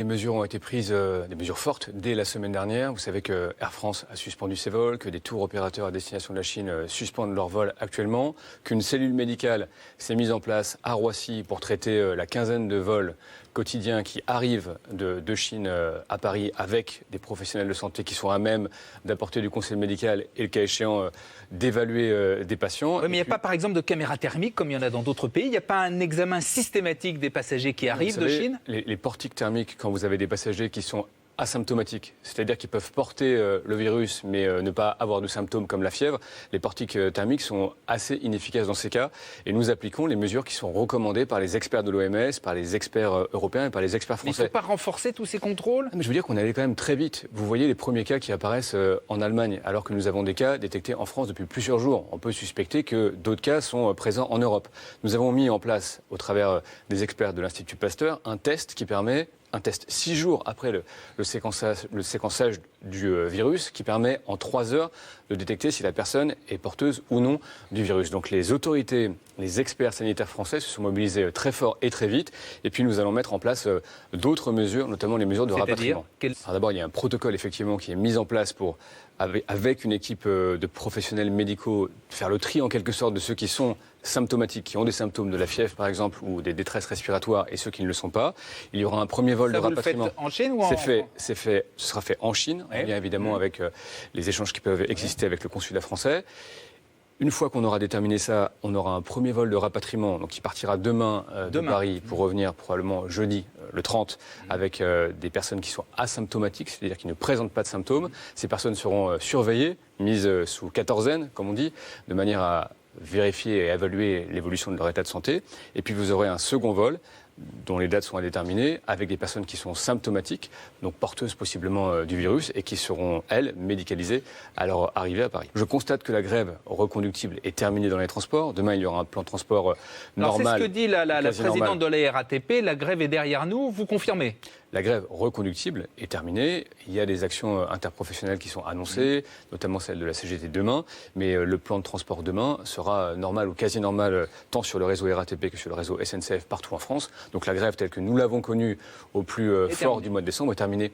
Les mesures ont été prises, des mesures fortes, dès la semaine dernière. Vous savez que Air France a suspendu ses vols, que des tours opérateurs à destination de la Chine suspendent leurs vols actuellement, qu'une cellule médicale s'est mise en place à Roissy pour traiter la quinzaine de vols quotidiens qui arrivent de Chine à Paris avec des professionnels de santé qui sont à même d'apporter du conseil médical et, le cas échéant, d'évaluer des patients. Oui, mais il n'y a pas, par exemple, de caméra thermique comme il y en a dans d'autres pays. Il n'y a pas un examen systématique des passagers qui arrivent de Chine. Les portiques thermiques, quand vous avez des passagers qui sont asymptomatiques, c'est-à-dire qu'ils peuvent porter le virus mais ne pas avoir de symptômes comme la fièvre, les portiques thermiques sont assez inefficaces dans ces cas et nous appliquons les mesures qui sont recommandées par les experts de l'OMS, par les experts européens et par les experts français. Mais il ne faut pas renforcer tous ces contrôles? Mais je veux dire qu'on allait quand même très vite. Vous voyez les premiers cas qui apparaissent en Allemagne, alors que nous avons des cas détectés en France depuis plusieurs jours. On peut suspecter que d'autres cas sont présents en Europe. Nous avons mis en place, au travers des experts de l'Institut Pasteur, un test 6 jours après le séquençage du virus, qui permet en 3 heures de détecter si la personne est porteuse ou non du virus. Donc les autorités, les experts sanitaires français se sont mobilisés très fort et très vite. Et puis nous allons mettre en place d'autres mesures, notamment les mesures de rapatriement. Alors d'abord, il y a un protocole effectivement qui est mis en place pour, avec une équipe de professionnels médicaux, faire le tri en quelque sorte de ceux qui sont symptomatiques, qui ont des symptômes de la fièvre par exemple ou des détresses respiratoires et ceux qui ne le sont pas. Il y aura un premier vol de rapatriement. Ça, vous le faites en Chine ou en France ? Ce sera fait en Chine, en lien évidemment avec les échanges qui peuvent exister avec le consulat français. Une fois qu'on aura déterminé ça, on aura un premier vol de rapatriement donc qui partira demain de Paris pour revenir probablement jeudi, le 30, avec des personnes qui sont asymptomatiques, c'est-à-dire qui ne présentent pas de symptômes. Ces personnes seront surveillées, mises sous quatorzaine, comme on dit, de manière à vérifier et évaluer l'évolution de leur état de santé. Et puis vous aurez un second vol dont les dates sont à déterminer, avec des personnes qui sont symptomatiques, donc porteuses possiblement du virus, et qui seront, elles, médicalisées à leur arrivée à Paris. Je constate que la grève reconductible est terminée dans les transports. Demain, il y aura un plan de transport normal. Alors c'est ce que dit la présidente de la RATP, la grève est derrière nous, vous confirmez? La grève reconductible est terminée. Il y a des actions interprofessionnelles qui sont annoncées, notamment celle de la CGT demain. Mais le plan de transport demain sera normal ou quasi normal, tant sur le réseau RATP que sur le réseau SNCF partout en France. Donc la grève telle que nous l'avons connue au plus fort du mois de décembre est terminée.